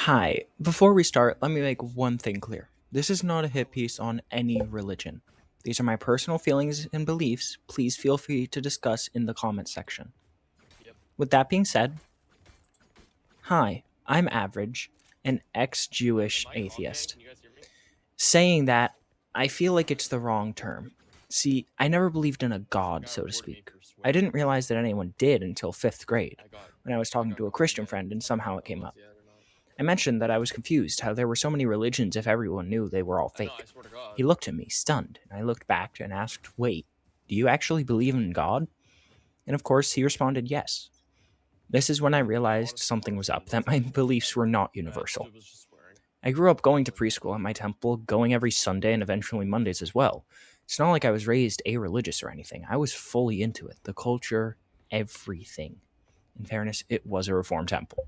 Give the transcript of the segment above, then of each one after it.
Hi, before we start, let me make one thing clear. This is not a hit piece on any religion. These are my personal feelings and beliefs. Please feel free to discuss in the comment section. Yep. With that being said, hi, I'm Average, an ex Jewish Am I okay? atheist. Can you guys hear me? Saying that, I feel like it's the wrong term. See, I never believed in a I god, got so to report me speak. for I swearing. didn't realize that anyone did until 5th grade, I got when I was I talking got to a caught Christian again. friend and I don't somehow it know came if up. it's yet or not. I mentioned that I was confused how there were so many religions if everyone knew they were all I know. fake. I swear to God. He looked at me, stunned, and I looked back and asked, "Wait, do you actually believe in God?" And of course, he responded, "Yes." This is when I realized something was up, that my beliefs were not That universal. dude was just swearing. I grew up going to preschool at my temple, going every Sunday and eventually Mondays as well. It's not like I was raised a-religious or anything. I was fully into it. The culture, everything. In fairness, it was a reform temple.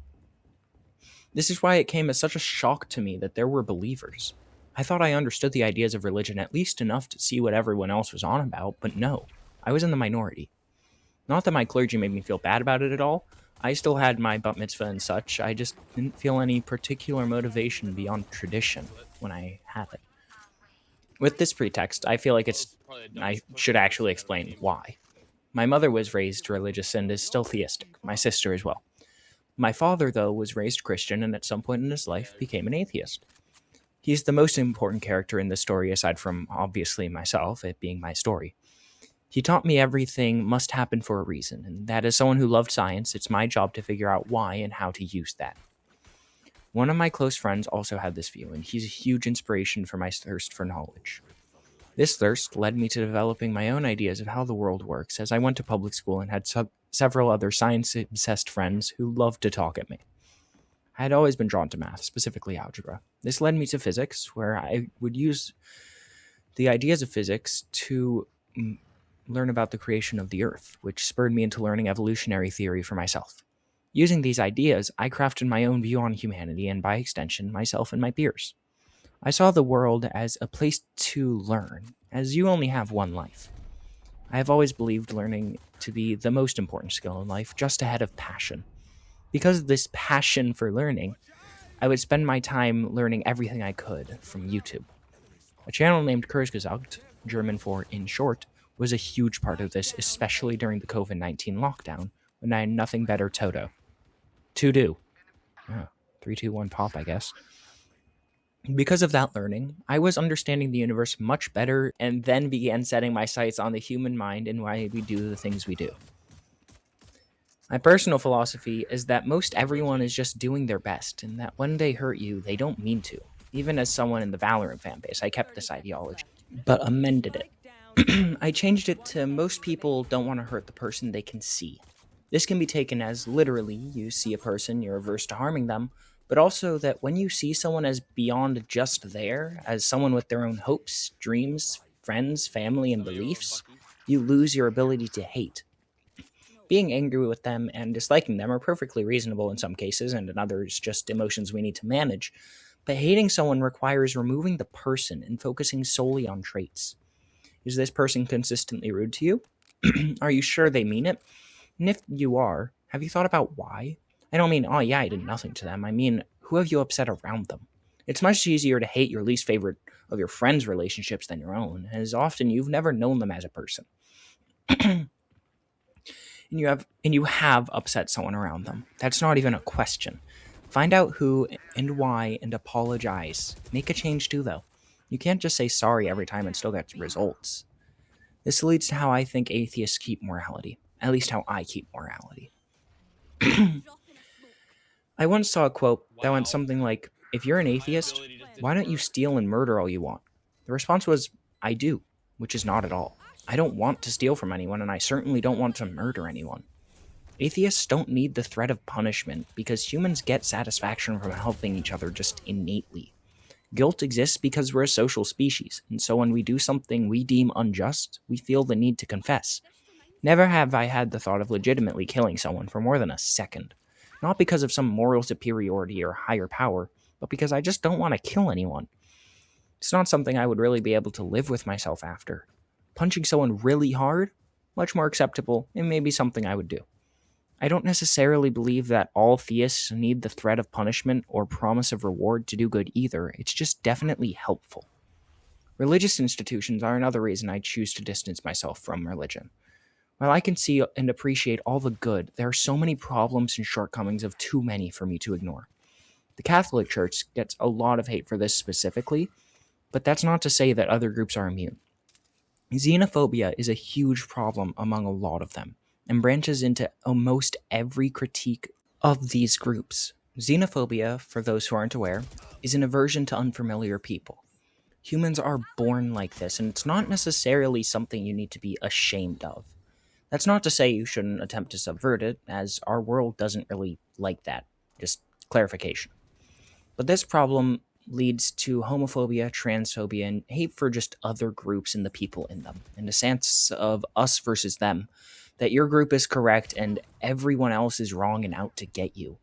This is why it came as such a shock to me that there were believers. I thought I understood the ideas of religion at least enough to see what everyone else was on about, but no, I was in the minority. Not that my clergy made me feel bad about it at all. I still had my bat mitzvah and such. I just didn't feel any particular motivation beyond tradition What? when I had it. With this pretext, I feel like That was probably the I dumbest should question I've ever actually seen in a explain game. why. My mother was raised religious and is still theistic. My sister as well. My father, though, was raised Christian and at some point in his Yeah. life became an atheist. He's the most important character in the story aside from, obviously, myself, it being my story. He taught me everything must happen for a reason, and that as someone who loved science, it's my job to figure out why and how to use that. One of my close friends also had this view, and he's a huge inspiration for my thirst for knowledge. This thirst led me to developing my own ideas of how the world works as I went to public school and had several other science-obsessed friends who loved to talk at me. I had always been drawn to math, specifically algebra. This led me to physics, where I would use the ideas of physics to learn about the creation of the Earth, which spurred me into learning evolutionary theory for myself. Using these ideas, I crafted my own view on humanity and, by extension, myself and my peers. I saw the world as a place to learn, as you only have one life. I have always believed learning to be the most important skill in life, just ahead of passion. Because of this passion for learning, I would spend my time learning everything I could from YouTube. A channel named Kurzgesagt, German for in short, was a huge part of this, especially during the COVID-19 lockdown, when I had nothing better to do. Oh, 3, 2, 1, pop, I guess. Because of that learning, I was understanding the universe much better and then began setting my sights on the human mind and why we do the things we do. My personal philosophy is that most everyone is just doing their best, and that when they hurt you, they don't mean to. Even as someone in the Valorant fanbase, I kept this ideology, but amended it. I changed it to most people don't want to hurt the person they can see. This can be taken as literally you see a person, you're averse to harming them, but also that when you see someone as beyond just there, as someone with their own hopes, dreams, friends, family, and Hello, yo, beliefs, Bucky. you lose your ability to hate. Being angry with them and disliking them are perfectly reasonable in some cases, and in others, just emotions we need to manage. But hating someone requires removing the person and focusing solely on traits. Is this person consistently rude to you? Are you sure they mean it? And if you are, have you thought about why? I don't mean, oh yeah, I did nothing to them. I mean, who have you upset around them? It's much easier to hate your least favorite of your friends' relationships than your own, as often you've never known them as a person. and you have upset someone around them. That's not even a question. Find out who and why and apologize. Make a change too, though. You can't just say sorry every time and still get results. This leads to how I think atheists keep morality. At least how I keep morality. I once saw a quote that went Wow. something like, "If you're an My atheist, ability just why didn't don't you work. steal and murder all you want?" The response was, "I do," which is not at all. I don't want to steal from anyone, and I certainly don't want to murder anyone. Atheists don't need the threat of punishment because humans get satisfaction from helping each other just innately. Guilt exists because we're a social species, and so when we do something we deem unjust, we feel the need to confess. Never have I had the thought of legitimately killing someone for more than a second. Not because of some moral superiority or higher power, but because I just don't want to kill anyone. It's not something I would really be able to live with myself after. Punching someone really hard? Much more acceptable, and maybe something I would do. I don't necessarily believe that all theists need the threat of punishment or promise of reward to do good either. It's just definitely helpful. Religious institutions are another reason I choose to distance myself from religion. While I can see and appreciate all the good, there are so many problems and shortcomings of too many for me to ignore. The Catholic Church gets a lot of hate for this specifically, but that's not to say that other groups are immune. Xenophobia is a huge problem among a lot of them, and branches into almost every critique of these groups. Xenophobia, for those who aren't aware, is an aversion to unfamiliar people. Humans are born like this, and it's not necessarily something you need to be ashamed of. That's not to say you shouldn't attempt to subvert it, as our world doesn't really like that. Just clarification. But this problem leads to homophobia, transphobia, and hate for just other groups and the people in them, in the sense of us versus them, that your group is correct and everyone else is wrong and out to get you.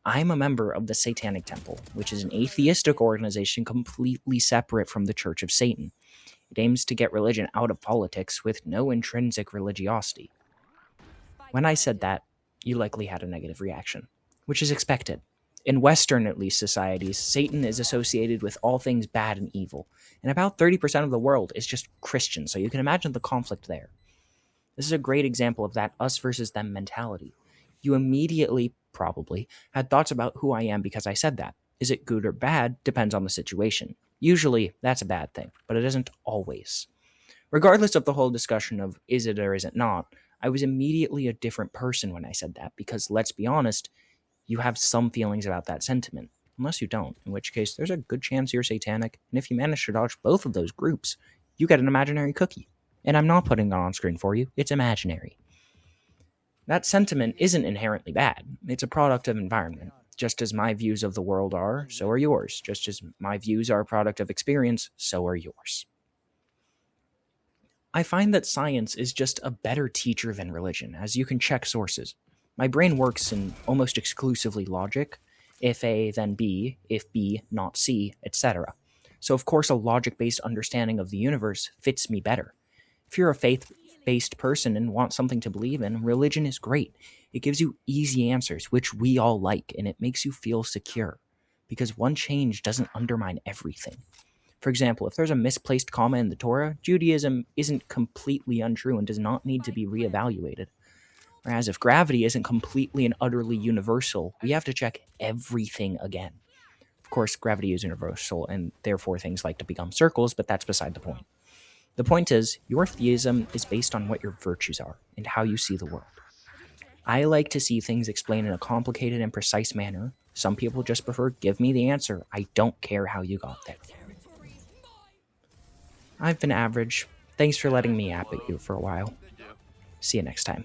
I'm a member of the Satanic Temple, which is an atheistic organization completely separate from the Church of Satan. It aims to get religion out of politics with no intrinsic religiosity. When I said that, you likely had a negative reaction, which is expected. In Western, at least, societies, Satan is associated with all things bad and evil, and about 30% of the world is just Christian, so you can imagine the conflict there. This is a great example of that us versus them mentality. You immediately, probably, had thoughts about who I am because I said that. Is it good or bad depends on the situation. Usually, that's a bad thing, but it isn't always. Regardless of the whole discussion of is it or is it not, I was immediately a different person when I said that because, let's be honest, you have some feelings about that sentiment. Unless you don't, in which case there's a good chance you're satanic, and if you manage to dodge both of those groups, you get an imaginary cookie. And I'm not putting it on screen for you, it's imaginary. That sentiment isn't inherently bad. It's a product of environment. Just as my views of the world are, so are yours. Just as my views are a product of experience, so are yours. I find that science is just a better teacher than religion, as you can check sources. My brain works in almost exclusively logic. If A, then B. If B, not C, etc. So of course a logic-based understanding of the universe fits me better. If you're a faith-based person and want something to believe in, religion is great. It gives you easy answers, which we all like, and it makes you feel secure. Because one change doesn't undermine everything. For example, if there's a misplaced comma in the Torah, Judaism isn't completely untrue and does not need to be reevaluated. Whereas if gravity isn't completely and utterly universal, we have to check everything again. Of course, gravity is universal, and therefore things like to become circles, but that's beside the point. The point is, your theism is based on what your virtues are, and how you see the world. I like to see things explained in a complicated and precise manner. Some people just prefer, give me the answer, I don't care how you got there. I've been average. Thanks for letting me yap at you for a while. See you next time.